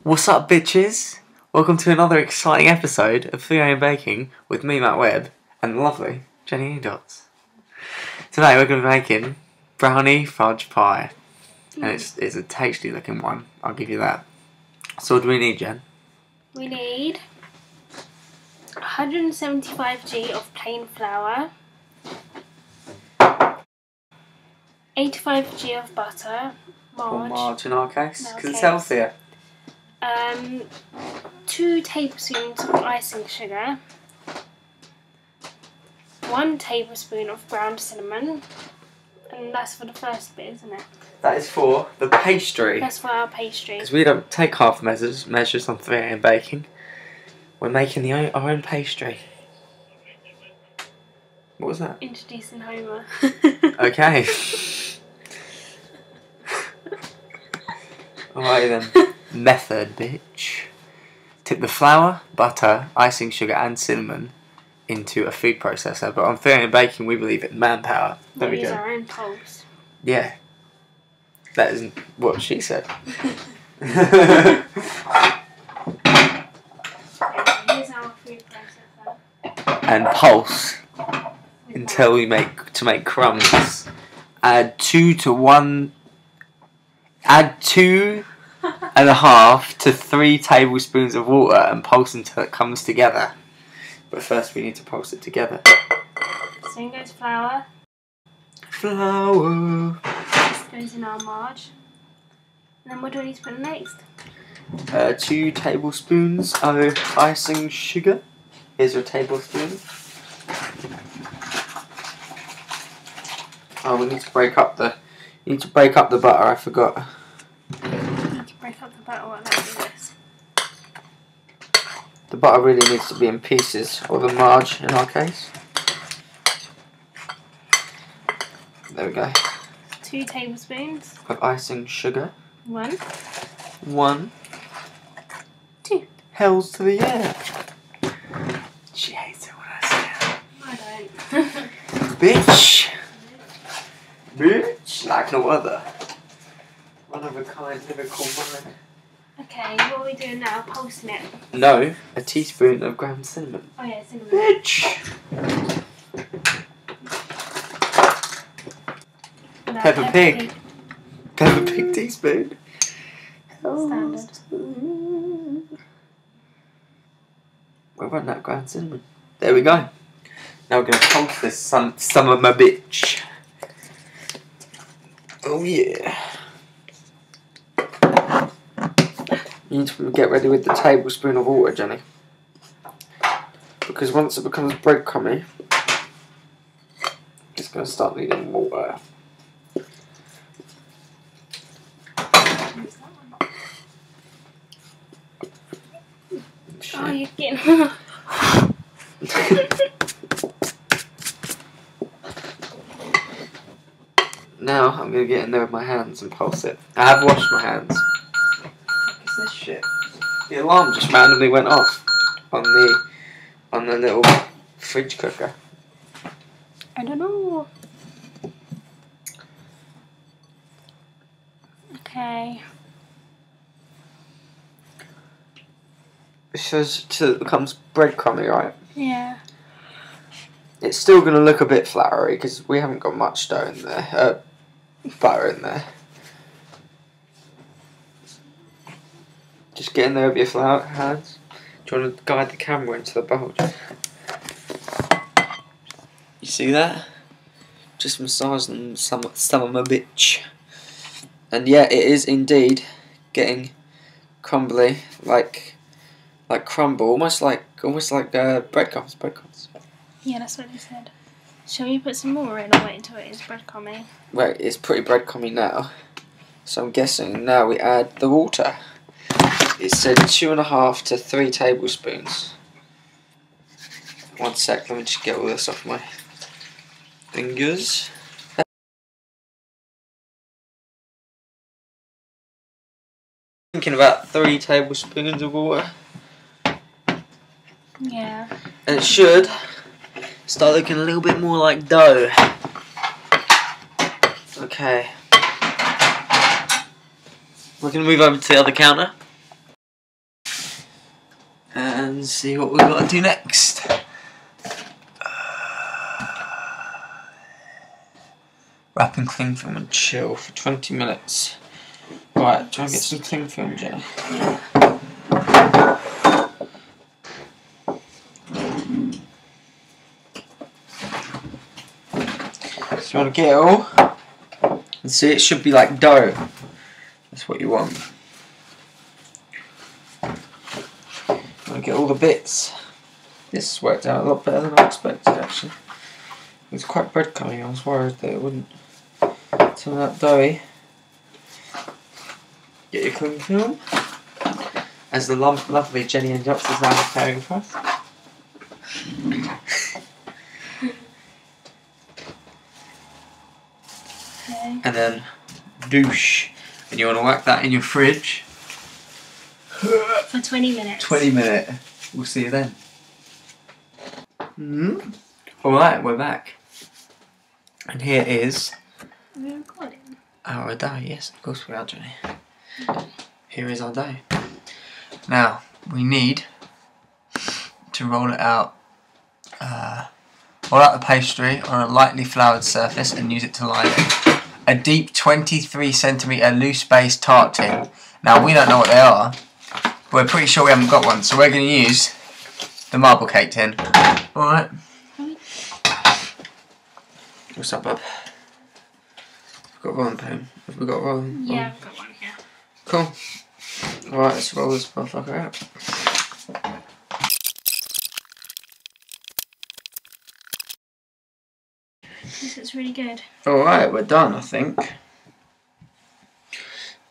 What's up, bitches? Welcome to another exciting episode of 3am Baking with me, Matt Webb, and the lovely Jennyanydots. Today we're going to be making brownie fudge pie, and it's a tasty looking one, I'll give you that. So what do we need, Jen? We need 175g of plain flour, 85g of butter, Or marge in our case, In our because it's case. healthier. 2 tablespoons of icing sugar, 1 tablespoon of ground cinnamon, and that's for the first bit, isn't it? That is for the pastry. That's for our pastry. Because we don't take half measures on 3am Baking. We're making our own pastry. What was that? Introducing Homer. Okay. Alright then. Method, bitch. Tip the flour, butter, icing sugar and cinnamon into a food processor. But on 3am Baking we believe in manpower. There we use go. our own pulse. Yeah. That isn't what she said. Okay, so here's our food processor. And pulse until we make crumbs. Add 2 and a half to 3 tablespoons of water and pulse until it comes together. But first we need to pulse it together. So in goes flour. Flour. This goes in our marge. And then what do we need to put in next? 2 tablespoons of icing sugar. Here's your tablespoon. Oh, we need to break up the. You need to break up the butter. I forgot. You need to break up the butter while I do this. The butter really needs to be in pieces, or the marge in our case. There we go. 2 tablespoons. Of icing sugar. 1. 1. 2. Hells to the air. She hates it when I say it. I don't. Bitch. Bitch. Like no other. One of a kind, lyrical mind. Okay, what are we doing now? Pulsing it. No, a teaspoon of ground cinnamon. Oh yeah, cinnamon. Bitch. No, Peppa Pig. Peppa Pig teaspoon. Standard. We'll run that ground cinnamon. There we go. Now we're going to pulse this some of my bitch. Oh yeah. You need to get ready with the tablespoon of water, Jenny. Because once it becomes breadcrumby, it's going to start needing water. Oh, you're getting... Now I'm going to get in there with my hands and pulse it. I have washed my hands. What's this shit? The alarm just randomly went off on the little fridge cooker. I don't know. Okay. It says till it becomes breadcrumby, right? Yeah. It's still going to look a bit floury because we haven't got much dough in there, butter in there. Just get in there with your flour hands. Do you want to guide the camera into the bowl? You see that? Just massaging some of my bitch. And yeah, it is indeed getting crumbly, like crumble, almost like breadcrumbs. Yeah, that's what he said. Shall we put some more in or wait until it is breadcrumby? Right, it's pretty breadcrumby now. So I'm guessing now we add the water. It said 2.5 to 3 tablespoons. One sec, let me just get all this off my fingers. Thinking about 3 tablespoons of water. Yeah. And it should start looking a little bit more like dough. Okay. We're going to move over to the other counter. and see what we've got to do next. Wrap in cling film and chill for 20 minutes. Right, try and get some cling film, Jenny. So you want to get it all, and see it should be like dough. That's what you want. You want to get all the bits. This worked out a lot better than I expected actually. It was quite breadcrumby, I was worried that it wouldn't turn out doughy. Get your cling film, as the lovely Jennyanydots is now preparing for us. Okay. And then douche. And you want to whack that in your fridge For 20 minutes. 20 minutes. We'll see you then. Alright, we're back. And here is Are we recording? our dough. Yes, of course we are, Jenny. Here is our dough. Now, we need to roll it out. Roll out the pastry on a lightly floured surface and use it to line it. A deep 23cm loose base tart tin. Now, we don't know what they are, but we're pretty sure we haven't got one, so we're going to use the marble cake tin. Alright. What's up, bub? We've got rolling pin. Have we got rolling? Yeah, I've got one here. Cool. Alright, let's roll this motherfucker out. This is really good. Alright, we're done, I think.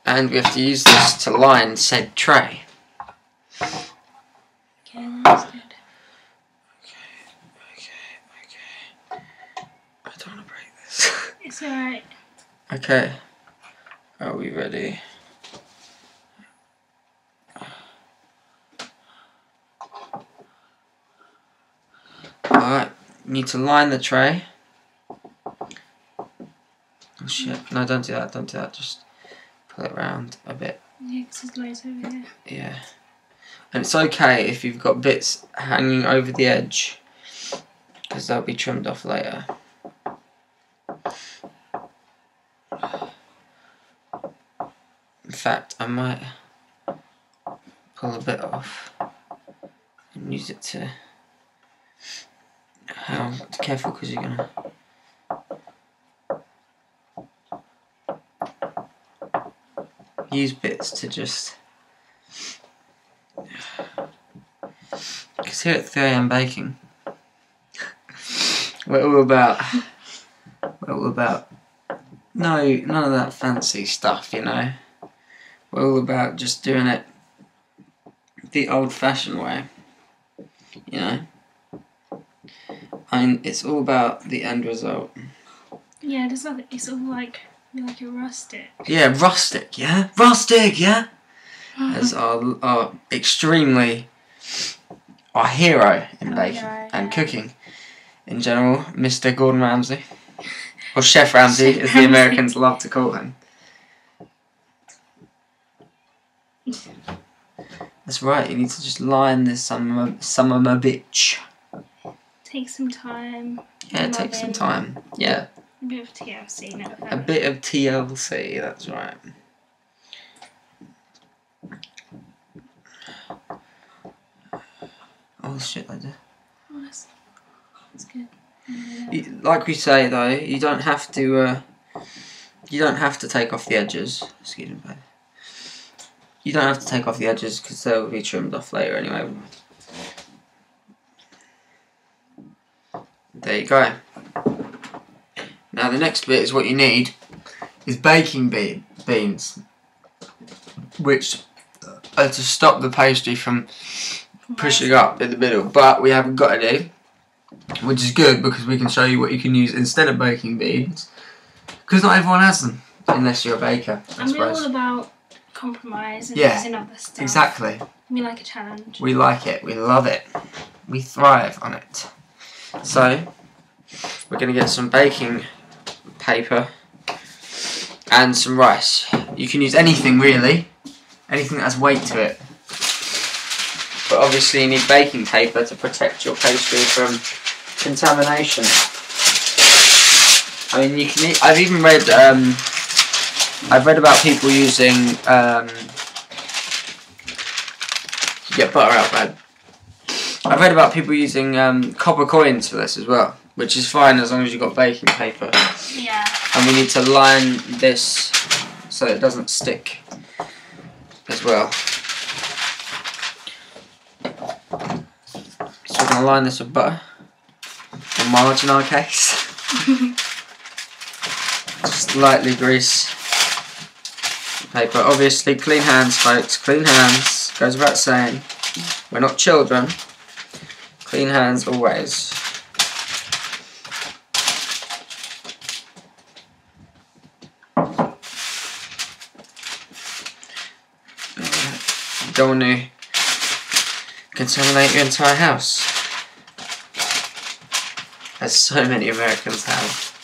And we have to use this to line said tray. Okay, that's good. Okay. I don't want to break this. It's alright. Okay. Are we ready? Alright, you need to line the tray. Oh shit, no, don't do that, just pull it round a bit. Yeah, because there's loads over here. Yeah. And it's okay if you've got bits hanging over the edge, because they'll be trimmed off later. In fact, I might pull a bit off and use it to... Careful, because you're gonna... use bits to just... Because here at 3 AM Baking, we're all about none of that fancy stuff, you know. We're all about just doing it the old-fashioned way, you know. I mean, it's all about the end result. Yeah, there's nothing. It's all like a rustic. Yeah, rustic, yeah? Rustic, yeah? As our extremely... our hero in baking and cooking in general, Mr. Gordon Ramsay. Or Chef Ramsay, as the Americans love to call him. That's right, you need to just line this some of my bitch. Take some time. Yeah, take some time. Yeah. A bit of TLC, no. A bit of TLC, that's right. Oh shit, I did. Oh, that's good. Like we say though, you don't have to take off the edges. Excuse me, babe. You don't have to take off the edges because they'll be trimmed off later anyway. There you go. Now the next bit is what you need is baking beans, which are to stop the pastry from pushing up in the middle. But we haven't got any, which is good because we can show you what you can use instead of baking beans. Because not everyone has them, unless you're a baker. And we're all about compromise and yeah, using other stuff. Exactly. We like a challenge. We like it. We love it. We thrive on it. So we're going to get some baking paper and some rice. You can use anything really, anything that has weight to it. but obviously you need baking paper to protect your pastry from contamination. I mean, you can. I've even read. I've read about people using. Get butter out, babe. I've read about people using copper coins for this as well, which is fine as long as you've got baking paper. Yeah. And we need to line this so it doesn't stick as well. So we're going to line this with butter, or margarine in our case. Just lightly grease the paper. Obviously, clean hands, folks. Clean hands. Goes without saying. We're not children. Clean hands always. You don't want to contaminate your entire house, as so many Americans have.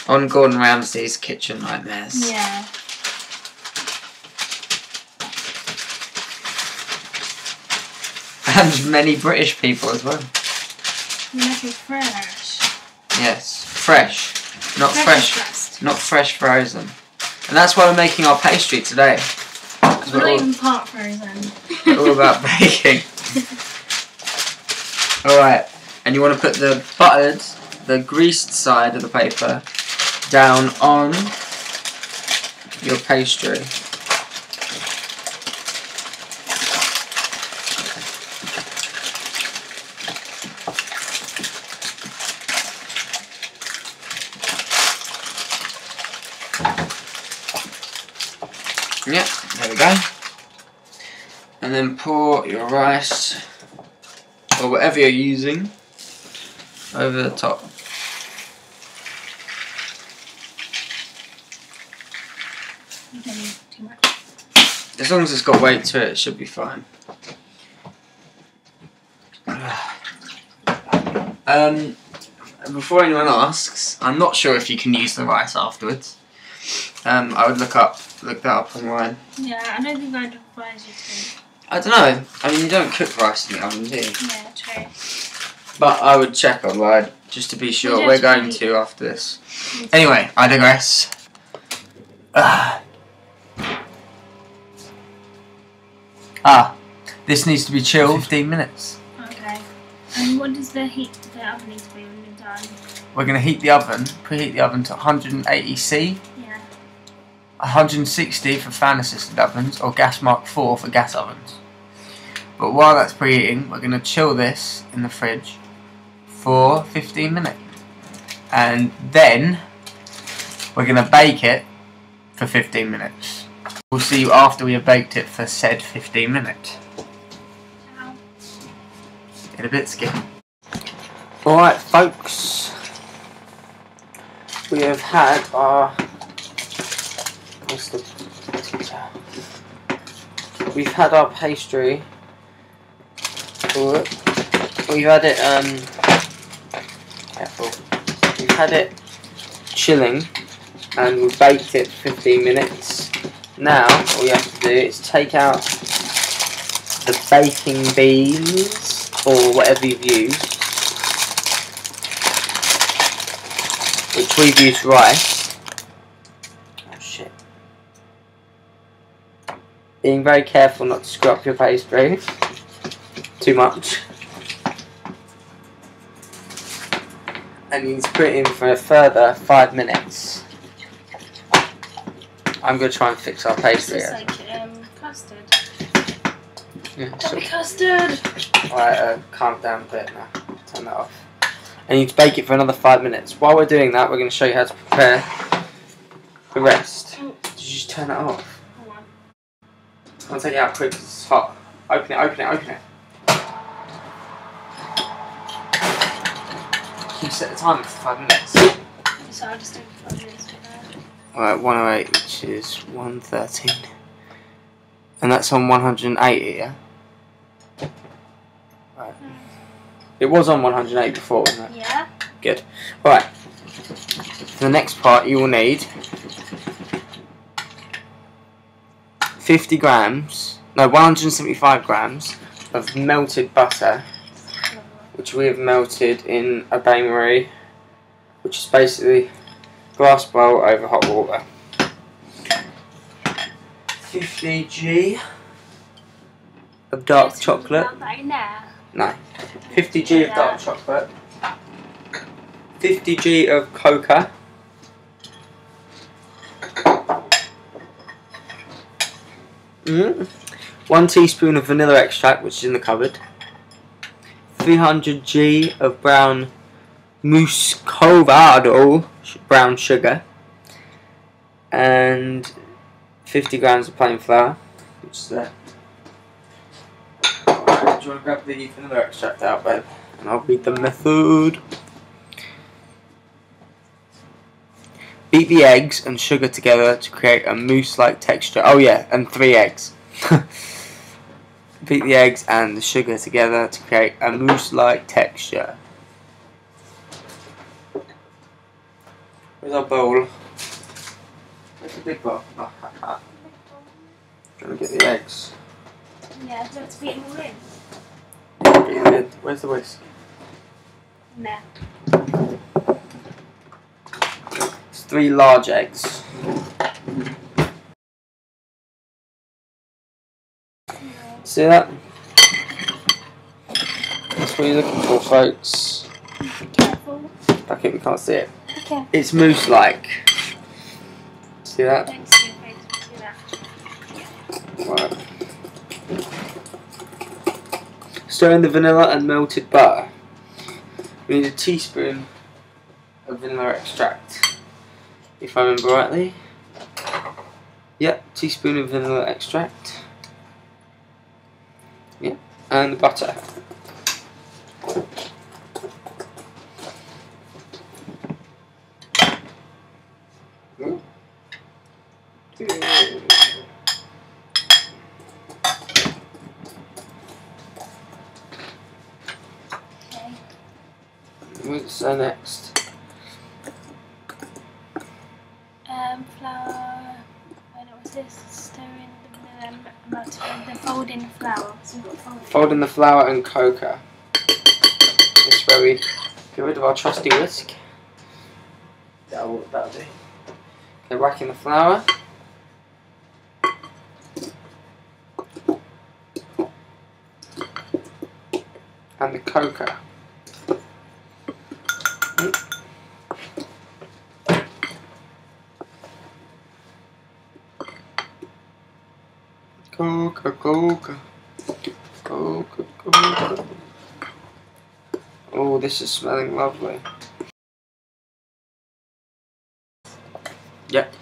On Gordon Ramsay's kitchen nightmares. Yeah. And many British people as well. Making fresh. Yes, fresh, not fresh, not fresh frozen. And that's why we're making our pastry today. We're not even part frozen. We're all about baking. Alright, and you want to put the buttered, the greased side of the paper down on your pastry. Yeah, there we go. And then pour your rice, or whatever you're using, over the top. Too much. As long as it's got weight to it, it should be fine. Before anyone asks, I'm not sure if you can use the rice afterwards. I would look that up online. Yeah, I don't think I'd advise you to. I don't know. I mean, you don't cook rice in the oven, do you? Yeah, true. But I would check online just to be sure. We're going to after this. Anyway, I digress. This needs to be chilled 15 minutes. Okay. And what does the oven need to be when you're done? We're going to heat the oven, preheat the oven to 180°C. Yeah. 160 for fan assisted ovens, or gas mark 4 for gas ovens. But while that's preheating, we're going to chill this in the fridge for 15 minutes. And then we're going to bake it for 15 minutes. We'll see you after we have baked it for said 15 minutes. Ciao. In a bit, Skip. Alright, folks. We have had our... We've had our pastry. We've had it, careful. We've had it chilling, and we've baked it for 15 minutes. Now, all you have to do is take out the baking beans, or whatever you've used, which we've used rice. Oh shit. Being very careful not to screw up your pastry too much. And you need to put it in for a further 5 minutes. I'm going to try and fix our pastry. It's like custard. Yeah, Got sure. me custard! Alright, calm down a bit now. Turn that off. And you need to bake it for another 5 minutes. While we're doing that, we're going to show you how to prepare the rest. Oh. Did you just turn it off? Hold on. I'll take it out quick because it's hot. Open it, open it, open it. Can you set the timer for 5 minutes? So I'll just do 5 minutes to that. Alright, 108, which is 113. And that's on 180, yeah? Right. It was on 108 before, wasn't it? Yeah. Good. Alright. For the next part, you will need 50 grams, no, 175 grams of melted butter, which we have melted in a bain-marie, which is basically glass bowl over hot water. 50g of dark chocolate. No. 50g of dark chocolate. 50g of cocoa. 1 teaspoon of vanilla extract, which is in the cupboard. 300g of brown muscovado brown sugar. And 50 grams of plain flour, which is there. Alright, do you want to grab the vanilla extract out, babe? And I'll read the method. Beat the eggs and sugar together to create a mousse-like texture. Oh yeah, and 3 eggs. Beat the eggs and the sugar together to create a mousse-like texture. Where's our bowl? Where's the big bowl? Oh, ha. Trying to get the eggs. Yeah, so it's beating all in. Beat them in. Where's the whisk? No. It's 3 large eggs. See that? That's what you're looking for, folks. Careful. Okay, we can't see it. Okay. It's mousse-like. See that? Don't see your face, see that. Right. Stir in the vanilla and melted butter. We need a teaspoon of vanilla extract, if I remember rightly. Yep, teaspoon of vanilla extract. Yep, and the butter. What's next? Flour. When it was this, stirring the vanilla butter, then fold in the flour. So we've got Fold in the flour and cocoa. This is where we get rid of our trusty whisk. That'll do. Okay, whack in the flour. And the cocoa. Coca. Oh, this is smelling lovely. Yep.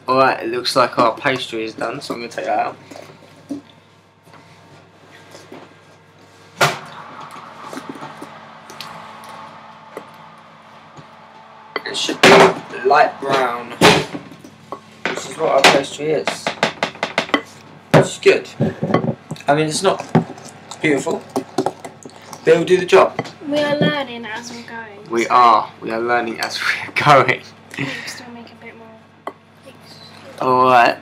Alright, it looks like our pastry is done, so I'm going to take that out. It should be light brown. This is what our pastry is. Which is good. I mean, it's not beautiful, but it'll do the job. We are learning as we're going. We are learning as we're going. We can still make a bit more. Alright.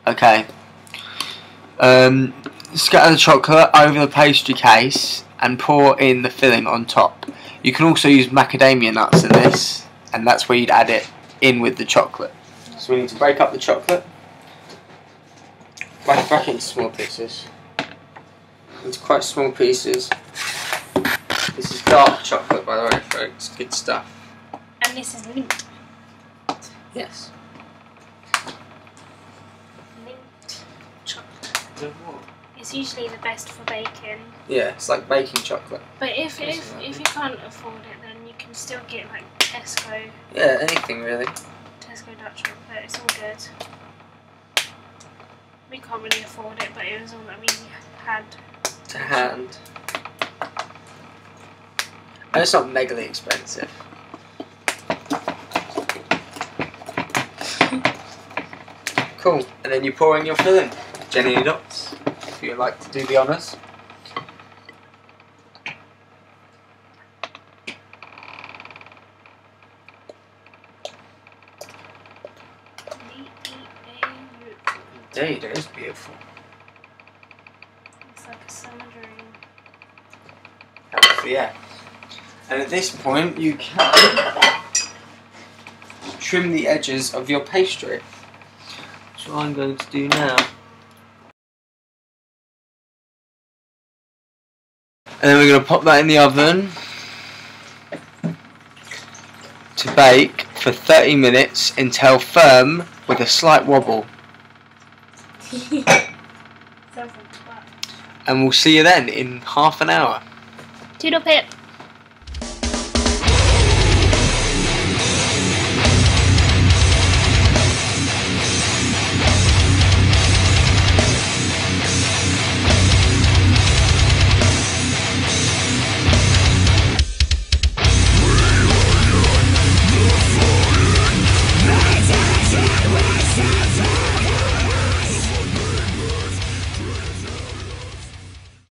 Okay. Scatter the chocolate over the pastry case and pour in the filling on top. You can also use macadamia nuts in this, and that's where you'd add it in with the chocolate. So we need to break up the chocolate. Break it into small pieces. Into quite small pieces. This is dark chocolate, by the way, folks. Good stuff. And this is mint. Yes. Mint chocolate. It's usually the best for baking. Yeah, it's like baking chocolate. But if you can't afford it, then you can still get like Tesco. Yeah, anything really. Tesco dark chocolate. It's all good. We can't really afford it, but it was all that we had To hand. And it's not megally expensive. Cool. And then you pour in your filling. Jennyanydots, if you'd like to do the honours. Indeed, it is beautiful. It's like a summer dream. Yeah. And at this point, you can trim the edges of your pastry. That's what I'm going to do now. And then we're going to pop that in the oven to bake for 30 minutes until firm with a slight wobble. Sounds like fun. And we'll see you then in half an hour. Toodle pip.